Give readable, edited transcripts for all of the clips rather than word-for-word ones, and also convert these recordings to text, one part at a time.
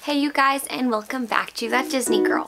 Hey you guys, and welcome back to That Disney Girl.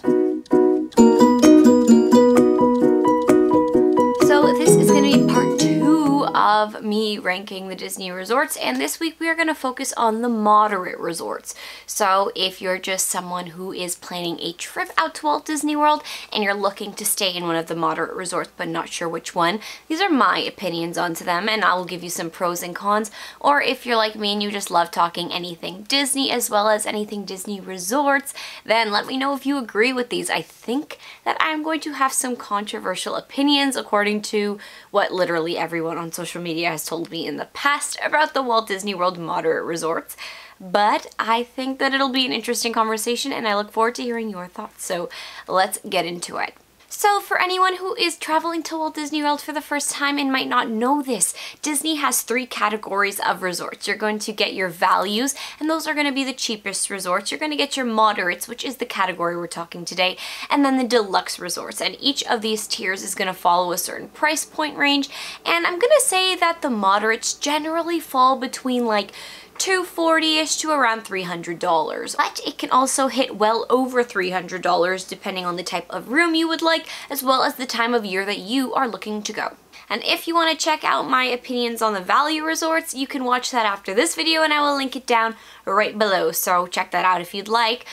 So this is going to be part 2 of me ranking the Disney resorts, and this week we are going to focus on the moderate resorts. So if you're just someone who is planning a trip out to Walt Disney World and you're looking to stay in one of the moderate resorts but not sure which one, these are my opinions onto them and I will give you some pros and cons. Or if you're like me and you just love talking anything Disney as well as anything Disney resorts, then let me know if you agree with these. I think that I'm going to have some controversial opinions according to what literally everyone on social media has told me in the past about the Walt Disney World moderate resorts. But I think that it'll be an interesting conversation and I look forward to hearing your thoughts. So let's get into it. So for anyone who is traveling to Walt Disney World for the first time and might not know this, Disney has 3 categories of resorts. You're going to get your values, and those are going to be the cheapest resorts. You're going to get your moderates, which is the category we're talking today, and then the deluxe resorts. And each of these tiers is going to follow a certain price point range. And I'm going to say that the moderates generally fall between like $240-ish to around $300, but it can also hit well over $300 depending on the type of room you would like, as well as the time of year that you are looking to go. And if you want to check out my opinions on the value resorts, you can watch that after this video and I will link it down right below, so check that out if you'd like.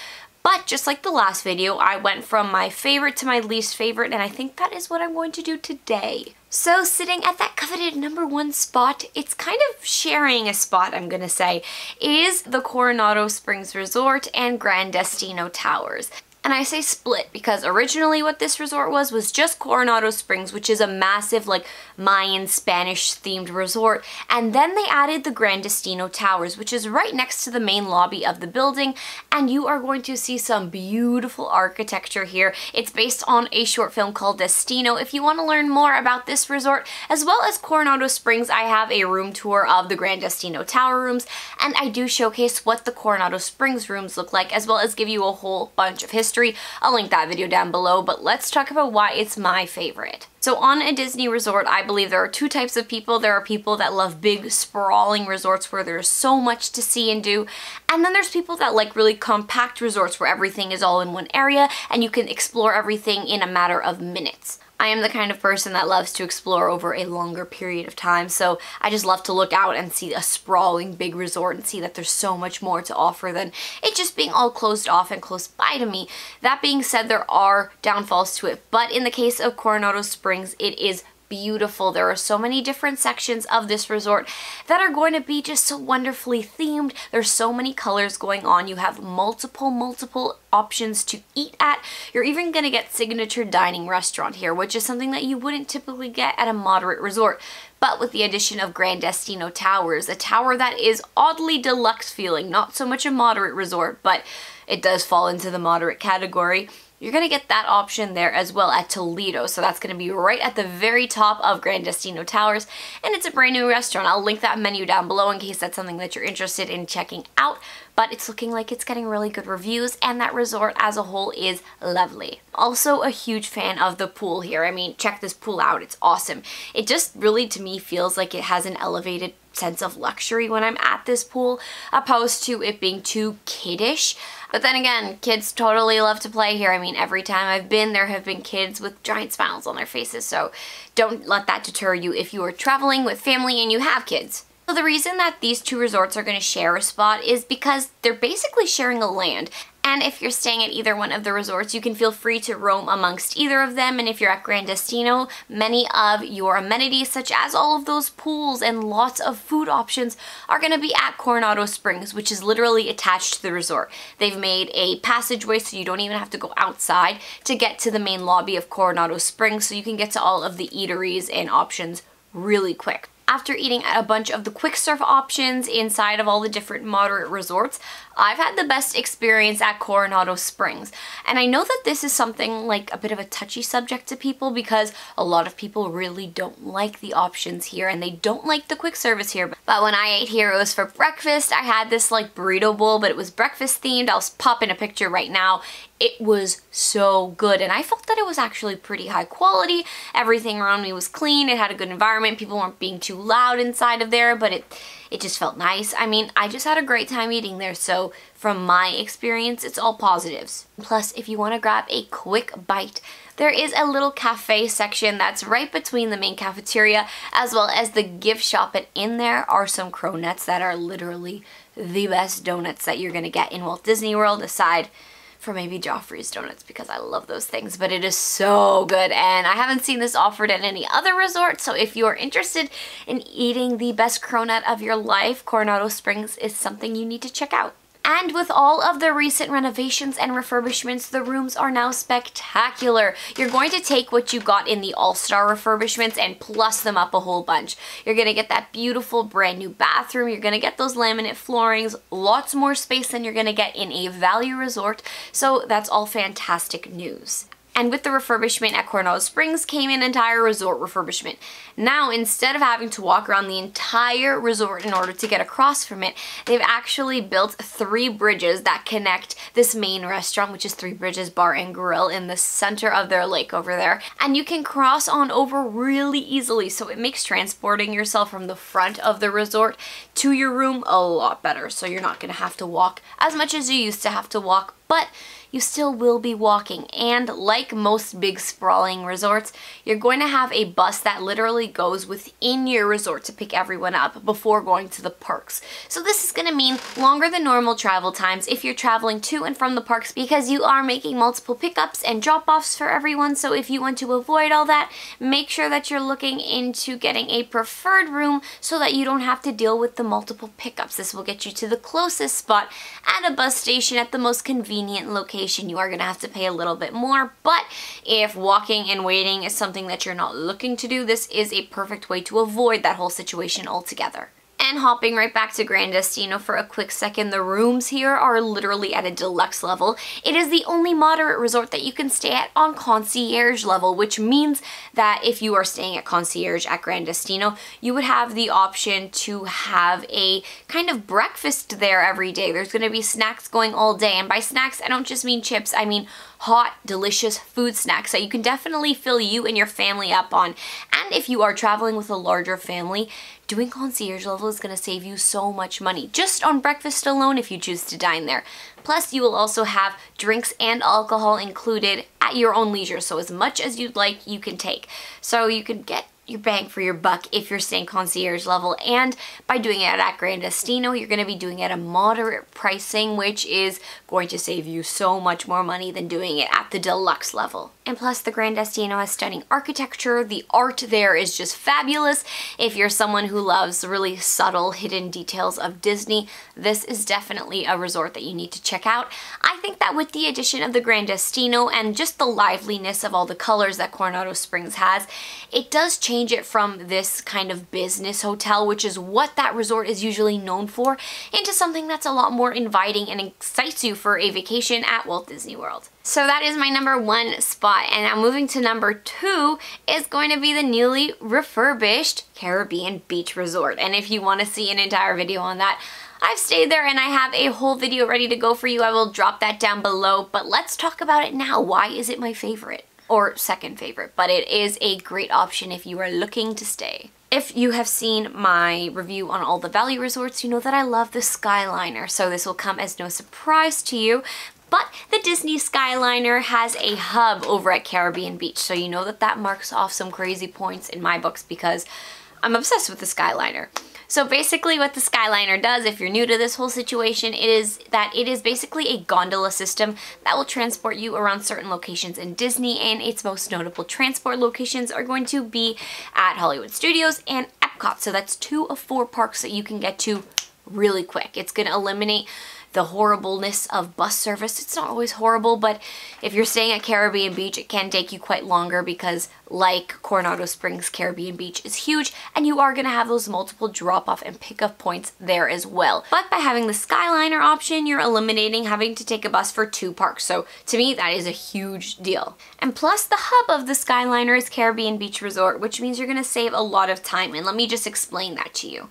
But just like the last video, I went from my favorite to my least favorite, and I think that is what I'm going to do today. So sitting at that coveted #1 spot, it's kind of sharing a spot, I'm gonna say, is the Coronado Springs Resort and Gran Destino Towers. And I say split because originally what this resort was just Coronado Springs, which is a massive like Mayan Spanish themed resort. And then they added the Gran Destino Towers, which is right next to the main lobby of the building. And you are going to see some beautiful architecture here. It's based on a short film called Destino. If you want to learn more about this resort, as well as Coronado Springs, I have a room tour of the Gran Destino Tower rooms. And I do showcase what the Coronado Springs rooms look like, as well as give you a whole bunch of history. I'll link that video down below, but let's talk about why it's my favorite. So on a Disney resort, I believe there are 2 types of people. There are people that love big, sprawling resorts where there's so much to see and do, and then there's people that like really compact resorts where everything is all in one area and you can explore everything in a matter of minutes. I am the kind of person that loves to explore over a longer period of time, so I just love to look out and see a sprawling big resort and see that there's so much more to offer than it just being all closed off and close by to me. That being said, there are downfalls to it, but in the case of Coronado Springs, it is beautiful. There are so many different sections of this resort that are going to be just so wonderfully themed. There's so many colors going on. You have multiple options to eat at. You're even going to get signature dining restaurant here, which is something that you wouldn't typically get at a moderate resort. But with the addition of Gran Destino Towers, a tower that is oddly deluxe feeling, not so much a moderate resort, but it does fall into the moderate category. You're going to get that option there as well at Toledo. So that's going to be right at the very top of Gran Destino Towers. And it's a brand new restaurant. I'll link that menu down below in case that's something that you're interested in checking out. But it's looking like it's getting really good reviews and that resort as a whole is lovely. Also a huge fan of the pool here. I mean, check this pool out. It's awesome. It just really, to me, feels like it has an elevated sense of luxury when I'm at this pool, opposed to it being too kiddish. But then again, kids totally love to play here. I mean, every time I've been, there have been kids with giant smiles on their faces, so don't let that deter you if you are traveling with family and you have kids. So the reason that these 2 resorts are going to share a spot is because they're basically sharing a land. And if you're staying at either one of the resorts, you can feel free to roam amongst either of them. And if you're at Gran Destino, many of your amenities, such as all of those pools and lots of food options, are going to be at Coronado Springs, which is literally attached to the resort. They've made a passageway so you don't even have to go outside to get to the main lobby of Coronado Springs, so you can get to all of the eateries and options really quick. After eating at a bunch of the quick serve options inside of all the different moderate resorts, I've had the best experience at Coronado Springs. And I know that this is something like a bit of a touchy subject to people because a lot of people really don't like the options here and they don't like the quick service here. But when I ate here, it was for breakfast. I had this like burrito bowl, but it was breakfast themed. I'll pop in a picture right now. It was so good and I felt that it was actually pretty high quality. Everything around me was clean. It had a good environment. People weren't being too loud inside of there, but It just felt nice. I mean, I just had a great time eating there, so from my experience, it's all positives. Plus, if you want to grab a quick bite, there is a little cafe section that's right between the main cafeteria as well as the gift shop, and in there are some cronuts that are literally the best donuts that you're gonna get in Walt Disney World, aside from maybe Joffrey's donuts, because I love those things, but it is so good, and I haven't seen this offered at any other resort, so if you're interested in eating the best cronut of your life, Coronado Springs is something you need to check out. And with all of the recent renovations and refurbishments, the rooms are now spectacular. You're going to take what you got in the All-Star refurbishments and plus them up a whole bunch. You're going to get that beautiful brand new bathroom. You're going to get those laminate floorings, lots more space than you're going to get in a value resort. So that's all fantastic news. And with the refurbishment at Coronado Springs came an entire resort refurbishment. Now, instead of having to walk around the entire resort in order to get across from it, they've actually built 3 bridges that connect this main restaurant, which is 3 Bridges Bar and Grill, in the center of their lake over there. And you can cross on over really easily, so it makes transporting yourself from the front of the resort to your room a lot better. So you're not going to have to walk as much as you used to have to walk, but you still will be walking. And like most big sprawling resorts, you're going to have a bus that literally goes within your resort to pick everyone up before going to the parks. So this is going to mean longer than normal travel times if you're traveling to and from the parks, because you are making multiple pickups and drop-offs for everyone. So if you want to avoid all that, make sure that you're looking into getting a preferred room so that you don't have to deal with the multiple pickups. This will get you to the closest spot at a bus station at the most convenient location. You are going to have to pay a little bit more, but if walking and waiting is something that you're not looking to do, this is a perfect way to avoid that whole situation altogether. And hopping right back to Grand Destino for a quick second, the rooms here are literally at a deluxe level. It is the only moderate resort that you can stay at on concierge level, which means that if you are staying at concierge at Grand Destino, you would have the option to have a kind of breakfast there every day. There's going to be snacks going all day, and by snacks, I don't just mean chips, I mean hot, delicious food snacks that you can definitely fill you and your family up on. And if you are traveling with a larger family, doing concierge level is going to save you so much money just on breakfast alone if you choose to dine there. Plus, you will also have drinks and alcohol included at your own leisure, so as much as you'd like, you can take. So you can get your bang for your buck if you're staying concierge level, and by doing it at Grand Destino, you're going to be doing it at a moderate pricing, which is going to save you so much more money than doing it at the deluxe level. And plus, the Grand Destino has stunning architecture. The art there is just fabulous. If you're someone who loves really subtle hidden details of Disney, this is definitely a resort that you need to check out. I think that with the addition of the Grand Destino and just the liveliness of all the colors that Coronado Springs has, it does change it from this kind of business hotel, which is what that resort is usually known for, into something that's a lot more inviting and excites you for a vacation at Walt Disney World. So that is my number 1 spot, and now moving to number 2 is going to be the newly refurbished Caribbean Beach Resort. And if you want to see an entire video on that, I've stayed there and I have a whole video ready to go for you. I will drop that down below, but let's talk about it now. Why is it my favorite? Or second favorite, but it is a great option if you are looking to stay. If you have seen my review on all the value resorts, you know that I love the Skyliner, so this will come as no surprise to you. But the Disney Skyliner has a hub over at Caribbean Beach, so you know that that marks off some crazy points in my books because I'm obsessed with the Skyliner. So basically what the Skyliner does, if you're new to this whole situation, is that it is basically a gondola system that will transport you around certain locations in Disney, and its most notable transport locations are going to be at Hollywood Studios and Epcot. So that's 2 of 4 parks that you can get to really quick. It's going to eliminate the horribleness of bus service. It's not always horrible, but if you're staying at Caribbean Beach, it can take you quite longer because, like Coronado Springs, Caribbean Beach is huge, and you are going to have those multiple drop-off and pick-up points there as well. But by having the Skyliner option, you're eliminating having to take a bus for 2 parks, so to me, that is a huge deal. And plus, the hub of the Skyliner is Caribbean Beach Resort, which means you're going to save a lot of time, and let me just explain that to you.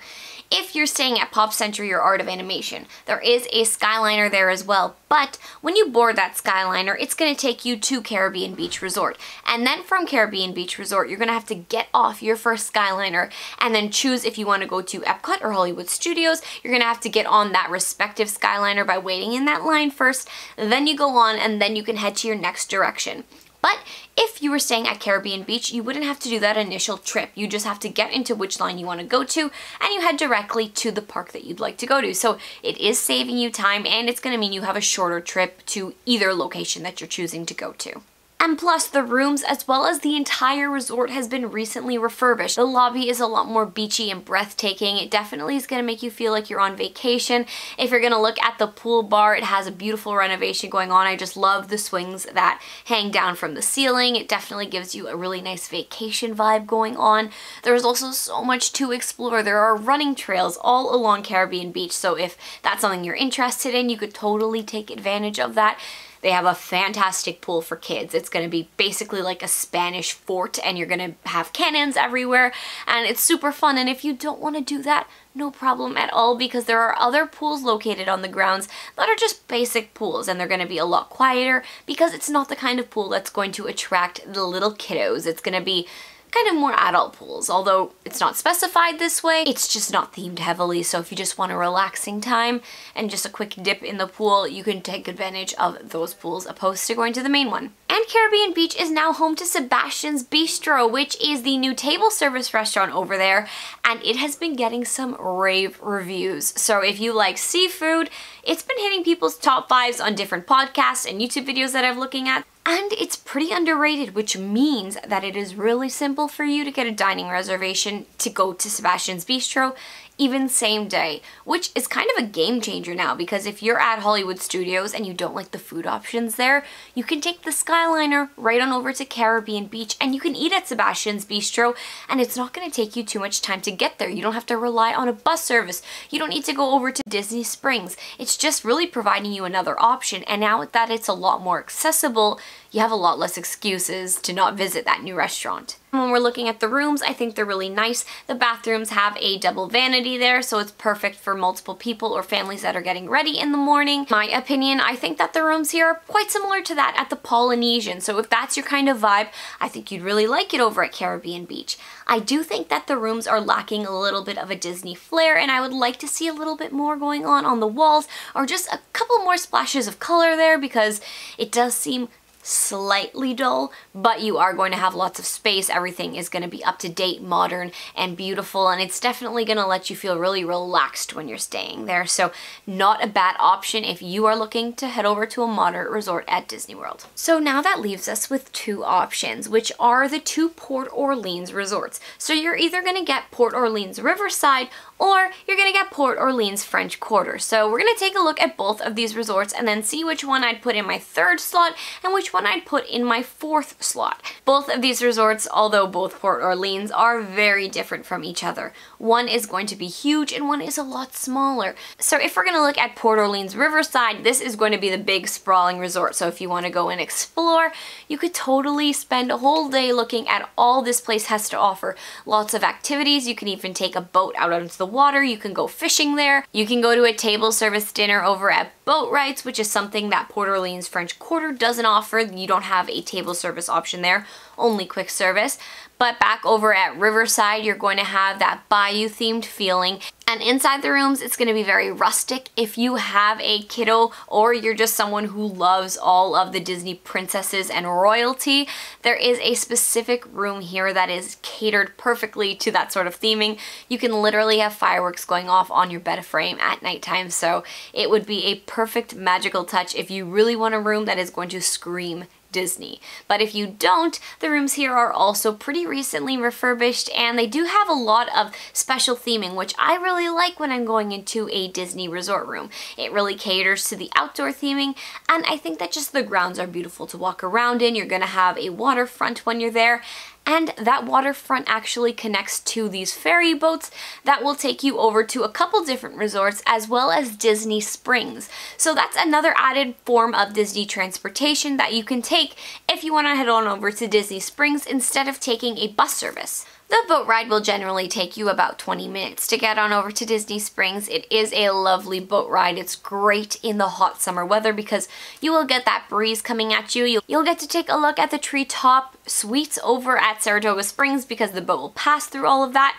if you're staying at Pop Century or Art of Animation. There is a Skyliner there as well, but when you board that Skyliner, it's going to take you to Caribbean Beach Resort. And then from Caribbean Beach Resort, you're going to have to get off your first Skyliner and then choose if you want to go to Epcot or Hollywood Studios. You're going to have to get on that respective Skyliner by waiting in that line first. Then you go on and then you can head to your next direction. But if you were staying at Caribbean Beach, you wouldn't have to do that initial trip. You just have to get into which line you want to go to, and you head directly to the park that you'd like to go to. So it is saving you time, and it's going to mean you have a shorter trip to either location that you're choosing to go to. And plus, the rooms as well as the entire resort has been recently refurbished. The lobby is a lot more beachy and breathtaking. It definitely is going to make you feel like you're on vacation. If you're going to look at the pool bar, it has a beautiful renovation going on. I just love the swings that hang down from the ceiling. It definitely gives you a really nice vacation vibe going on. There's also so much to explore. There are running trails all along Caribbean Beach, so if that's something you're interested in, you could totally take advantage of that. They have a fantastic pool for kids. It's going to be basically like a Spanish fort, and you're going to have cannons everywhere, and it's super fun. And if you don't want to do that, no problem at all, because there are other pools located on the grounds that are just basic pools, and they're going to be a lot quieter because it's not the kind of pool that's going to attract the little kiddos. It's going to be kind of more adult pools, although it's not specified this way. It's just not themed heavily, so if you just want a relaxing time and just a quick dip in the pool, you can take advantage of those pools opposed to going to the main one. And Caribbean Beach is now home to Sebastian's Bistro, which is the new table service restaurant over there, and it has been getting some rave reviews. So if you like seafood, it's been hitting people's top 5s on different podcasts and YouTube videos that I'm looking at. And it's pretty underrated, which means that it is really simple for you to get a dining reservation to go to Sebastian's Bistro, even same day, which is kind of a game changer now, because if you're at Hollywood Studios and you don't like the food options there, you can take the Skyliner right on over to Caribbean Beach and you can eat at Sebastian's Bistro, and it's not going to take you too much time to get there. You don't have to rely on a bus service. You don't need to go over to Disney Springs. It's just really providing you another option, and now that it's a lot more accessible, you have a lot less excuses to not visit that new restaurant. When we're looking at the rooms, I think they're really nice. The bathrooms have a double vanity there, so it's perfect for multiple people or families that are getting ready in the morning. My opinion, I think that the rooms here are quite similar to that at the Polynesian, so if that's your kind of vibe, I think you'd really like it over at Caribbean Beach. I do think that the rooms are lacking a little bit of a Disney flair, and I would like to see a little bit more going on the walls, or just a couple more splashes of color there, because it does seem slightly dull, but you are going to have lots of space. Everything is going to be up to date, modern, and beautiful, and it's definitely going to let you feel really relaxed when you're staying there. So not a bad option if you are looking to head over to a moderate resort at Disney World. So now that leaves us with two options, which are the two Port Orleans resorts. So you're either going to get Port Orleans Riverside, or you're going to get Port Orleans French Quarter. So we're going to take a look at both of these resorts and then see which one I'd put in my 3rd slot and which one I'd put in my 4th slot. Both of these resorts, although both Port Orleans, are very different from each other. One is going to be huge and one is a lot smaller. So if we're going to look at Port Orleans Riverside, this is going to be the big sprawling resort. So if you want to go and explore, you could totally spend a whole day looking at all this place has to offer. Lots of activities. You can even take a boat out onto the water. You can go fishing there. You can go to a table service dinner over at Boat Rights, which is something that Port Orleans French Quarter doesn't offer. You don't have a table service option there, only quick service. But back over at Riverside, you're going to have that bayou themed feeling. And inside the rooms, it's going to be very rustic. If you have a kiddo or you're just someone who loves all of the Disney princesses and royalty, there is a specific room here that is catered perfectly to that sort of theming. You can literally have fireworks going off on your bed frame at nighttime, so it would be a perfect magical touch if you really want a room that is going to scream Disney. But if you don't, the rooms here are also pretty recently refurbished, and they do have a lot of special theming, which I really like when I'm going into a Disney resort room. It really caters to the outdoor theming, and I think that just the grounds are beautiful to walk around in. You're gonna have a waterfront when you're there, and that waterfront actually connects to these ferry boats that will take you over to a couple different resorts as well as Disney Springs. So that's another added form of Disney transportation that you can take if you want to head on over to Disney Springs instead of taking a bus service. The boat ride will generally take you about 20 minutes to get on over to Disney Springs. It is a lovely boat ride. It's great in the hot summer weather because you will get that breeze coming at you. You'll get to take a look at the treetop suites over at Saratoga Springs because the boat will pass through all of that.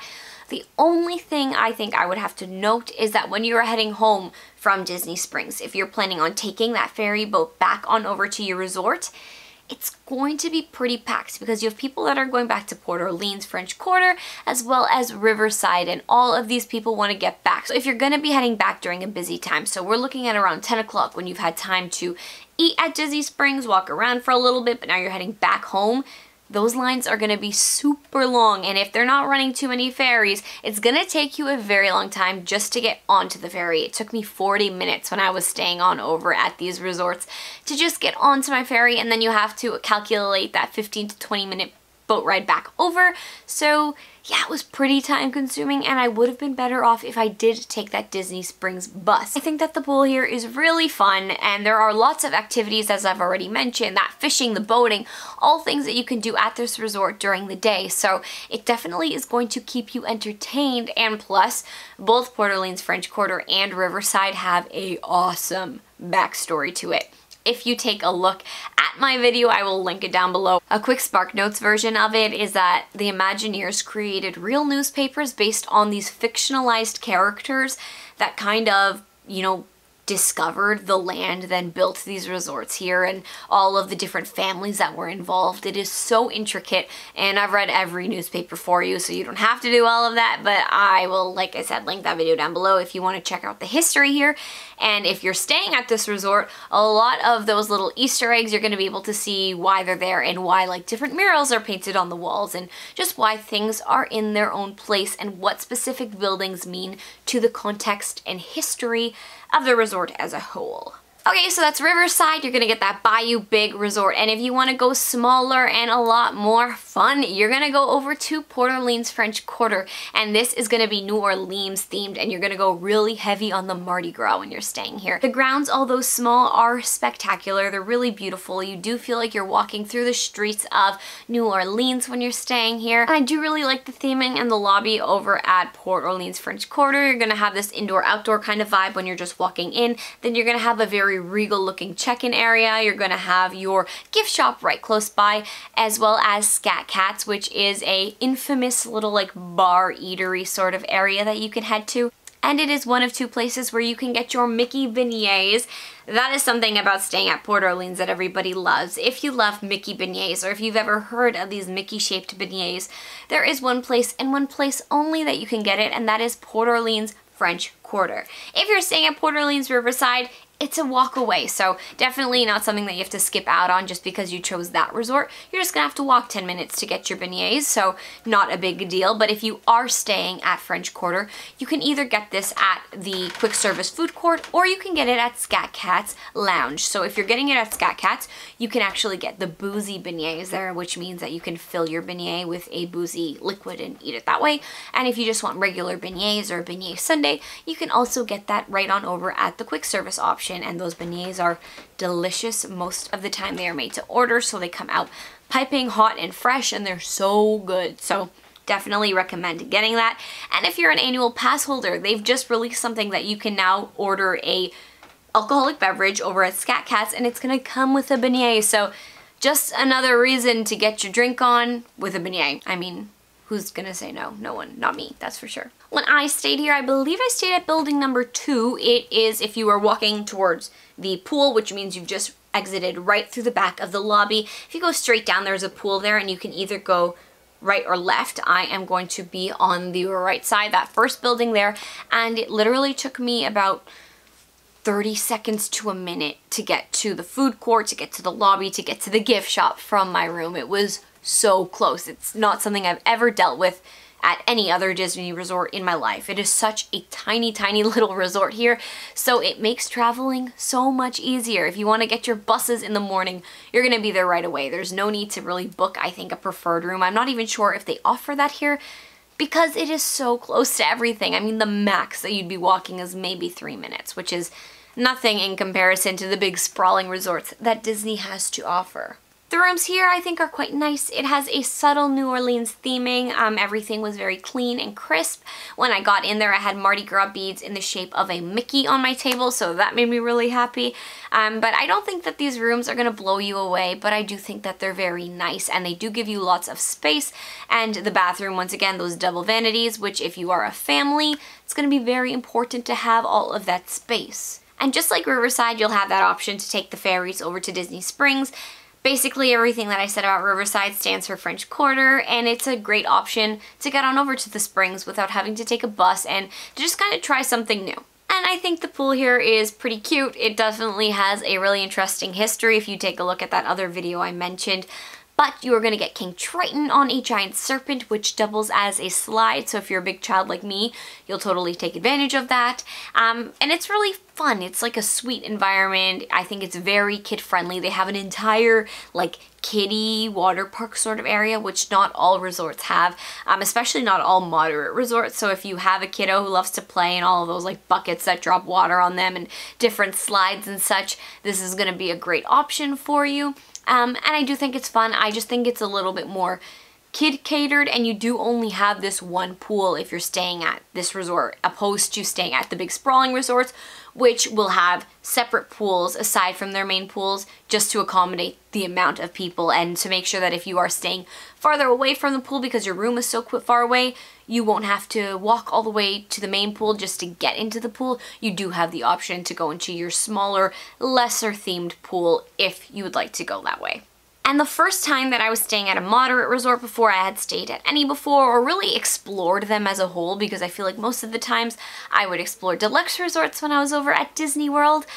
The only thing I think I would have to note is that when you're heading home from Disney Springs, if you're planning on taking that ferry boat back on over to your resort, it's going to be pretty packed because you have people that are going back to Port Orleans French Quarter as well as Riverside, and all of these people want to get back. So if you're going to be heading back during a busy time, so we're looking at around 10 o'clock when you've had time to eat at Disney Springs, walk around for a little bit, but now you're heading back home, those lines are going to be super long, and if they're not running too many ferries, it's going to take you a very long time just to get onto the ferry. It took me 40 minutes when I was staying on over at these resorts to just get onto my ferry, and then you have to calculate that 15 to 20 minute boat ride back over. So yeah, it was pretty time consuming, and I would have been better off if I did take that Disney Springs bus. I think that the pool here is really fun, and there are lots of activities, as I've already mentioned, that fishing, the boating, all things that you can do at this resort during the day. So it definitely is going to keep you entertained, and plus both Port Orleans French Quarter and Riverside have a awesome backstory to it. If you take a look at my video, I will link it down below. A quick SparkNotes version of it is that the Imagineers created real newspapers based on these fictionalized characters that kind of, you know, discovered the land, then built these resorts here, and all of the different families that were involved. It is so intricate, and I've read every newspaper for you, so you don't have to do all of that, but I will, like I said, link that video down below if you want to check out the history here. And if you're staying at this resort, a lot of those little Easter eggs, you're going to be able to see why they're there and why like different murals are painted on the walls, and just why things are in their own place and what specific buildings mean to the context and history of the resort as a whole. Okay, so that's Riverside. You're gonna get that Bayou Big Resort, and if you want to go smaller and a lot more fun, you're gonna go over to Port Orleans French Quarter, and this is gonna be New Orleans themed, and you're gonna go really heavy on the Mardi Gras when you're staying here. The grounds, although small, are spectacular. They're really beautiful. You do feel like you're walking through the streets of New Orleans when you're staying here. And I do really like the theming and the lobby over at Port Orleans French Quarter. You're gonna have this indoor-outdoor kind of vibe when you're just walking in. Then you're gonna have a very regal looking check-in area. You're gonna have your gift shop right close by, as well as Scat Cats, which is a infamous little like bar eatery sort of area that you can head to. And it is one of two places where you can get your Mickey beignets. That is something about staying at Port Orleans that everybody loves. If you love Mickey beignets, or if you've ever heard of these Mickey-shaped beignets, there is one place and one place only that you can get it, and that is Port Orleans French Quarter. If you're staying at Port Orleans Riverside, it's a walk away, so definitely not something that you have to skip out on just because you chose that resort. You're just gonna have to walk 10 minutes to get your beignets, so not a big deal. But if you are staying at French Quarter, you can either get this at the quick service food court, or you can get it at Scat Cat's Lounge. So if you're getting it at Scat Cat's, you can actually get the boozy beignets there, which means that you can fill your beignet with a boozy liquid and eat it that way. And if you just want regular beignets or a beignet sundae, you can also get that right on over at the quick service option. And those beignets are delicious. Most of the time they are made to order, so they come out piping hot and fresh, and they're so good. So definitely recommend getting that. And if you're an annual pass holder, they've just released something that you can now order a alcoholic beverage over at Scat Cat's, and it's gonna come with a beignet. So just another reason to get your drink on with a beignet. I mean, who's gonna say no? No one, not me, that's for sure. When I stayed here, I believe I stayed at building number 2. It is if you are walking towards the pool, which means you've just exited right through the back of the lobby. If you go straight down, there's a pool there, and you can either go right or left. I am going to be on the right side, that first building there, and it literally took me about 30 seconds to a minute to get to the food court, to get to the lobby, to get to the gift shop from my room. It was so close. It's not something I've ever dealt with at any other Disney resort in my life. It is such a tiny, tiny little resort here, so it makes traveling so much easier. If you want to get your buses in the morning, you're going to be there right away. There's no need to really book, I think, a preferred room. I'm not even sure if they offer that here because it is so close to everything. I mean, the max that you'd be walking is maybe 3 minutes, which is nothing in comparison to the big sprawling resorts that Disney has to offer. The rooms here I think are quite nice. It has a subtle New Orleans theming. Everything was very clean and crisp. When I got in there, I had Mardi Gras beads in the shape of a Mickey on my table, so that made me really happy. But I don't think that these rooms are going to blow you away, but I do think that they're very nice, and they do give you lots of space. And the bathroom, once again, those double vanities, which if you are a family, it's going to be very important to have all of that space. And just like Riverside, you'll have that option to take the ferries over to Disney Springs. Basically, everything that I said about Riverside stands for French Quarter, and it's a great option to get on over to the Springs without having to take a bus and to just kind of try something new. And I think the pool here is pretty cute. It definitely has a really interesting history if you take a look at that other video I mentioned. But you are going to get King Triton on a giant serpent, which doubles as a slide. So if you're a big child like me, you'll totally take advantage of that. And it's really fun. It's like a sweet environment. I think it's very kid-friendly. They have an entire, like, kiddie water park sort of area, which not all resorts have, especially not all moderate resorts. So if you have a kiddo who loves to play in all of those, like, buckets that drop water on them and different slides and such, this is going to be a great option for you. And I do think it's fun. I just think it's a little bit more kid catered, and you do only have this one pool if you're staying at this resort, opposed to staying at the big sprawling resorts, which will have separate pools aside from their main pools just to accommodate the amount of people and to make sure that if you are staying farther away from the pool because your room is so far away, you won't have to walk all the way to the main pool just to get into the pool. You do have the option to go into your smaller, lesser themed pool if you would like to go that way. And the first time that I was staying at a moderate resort before I had stayed at any before, or really explored them as a whole, because I feel like most of the times I would explore deluxe resorts when I was over at Disney World,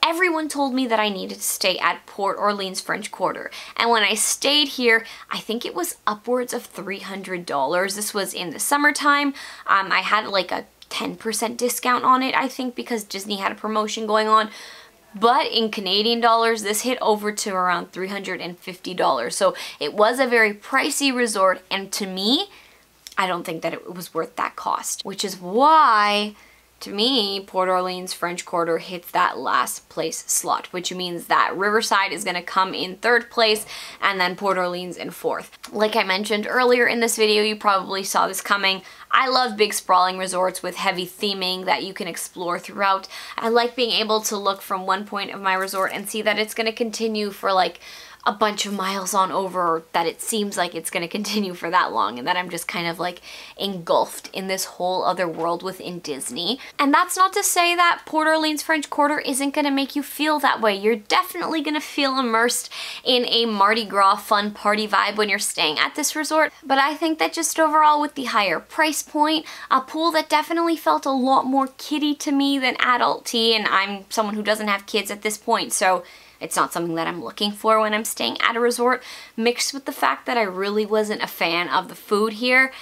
everyone told me that I needed to stay at Port Orleans French Quarter. And when I stayed here, I think it was upwards of $300. This was in the summertime. I had like a 10% discount on it, I think, because Disney had a promotion going on. But in Canadian dollars, this hit over to around $350. So it was a very pricey resort, and to me, I don't think that it was worth that cost. Which is why, to me, Port Orleans French Quarter hits that last place slot, which means that Riverside is going to come in third place and then Port Orleans in fourth. Like I mentioned earlier in this video, you probably saw this coming. I love big sprawling resorts with heavy theming that you can explore throughout. I like being able to look from one point of my resort and see that it's going to continue for like a bunch of miles on over, that it seems like it's going to continue for that long, and that I'm just kind of like engulfed in this whole other world within Disney. And that's not to say that Port Orleans French Quarter isn't going to make you feel that way. You're definitely going to feel immersed in a Mardi Gras fun party vibe when you're staying at this resort, but I think that just overall with the higher price point, a pool that definitely felt a lot more kiddie to me than adult-y, and I'm someone who doesn't have kids at this point, so it's not something that I'm looking for when I'm staying at a resort, mixed with the fact that I really wasn't a fan of the food here,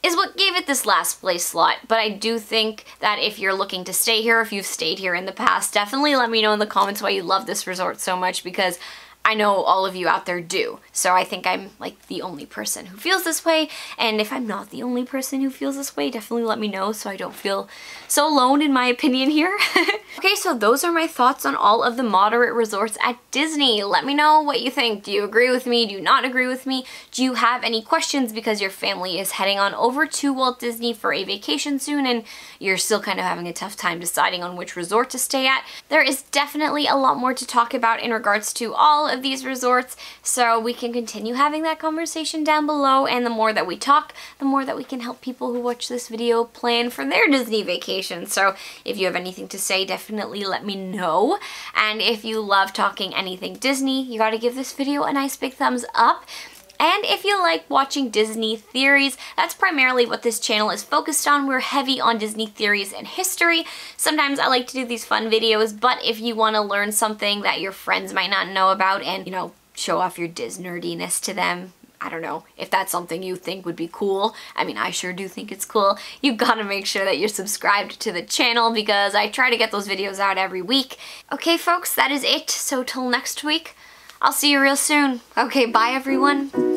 is what gave it this last place slot. But I do think that if you're looking to stay here, if you've stayed here in the past, definitely let me know in the comments why you love this resort so much, because I know all of you out there do. So I think I'm like the only person who feels this way, and if I'm not the only person who feels this way, definitely let me know so I don't feel so alone in my opinion here. Okay, so those are my thoughts on all of the moderate resorts at Disney. Let me know what you think. Do you agree with me? Do you not agree with me? Do you have any questions because your family is heading on over to Walt Disney for a vacation soon and you're still kind of having a tough time deciding on which resort to stay at? There is definitely a lot more to talk about in regards to all of these resorts, so we can continue having that conversation down below, and the more that we talk, the more that we can help people who watch this video plan for their Disney vacation. So if you have anything to say, definitely let me know. And if you love talking anything Disney, you gotta give this video a nice big thumbs up. And if you like watching Disney theories, that's primarily what this channel is focused on. We're heavy on Disney theories and history. Sometimes I like to do these fun videos, but if you want to learn something that your friends might not know about and, you know, show off your Disnerdiness to them, I don't know, if that's something you think would be cool. I mean, I sure do think it's cool. You gotta make sure that you're subscribed to the channel because I try to get those videos out every week. Okay, folks, that is it. So till next week, I'll see you real soon. Okay, bye everyone.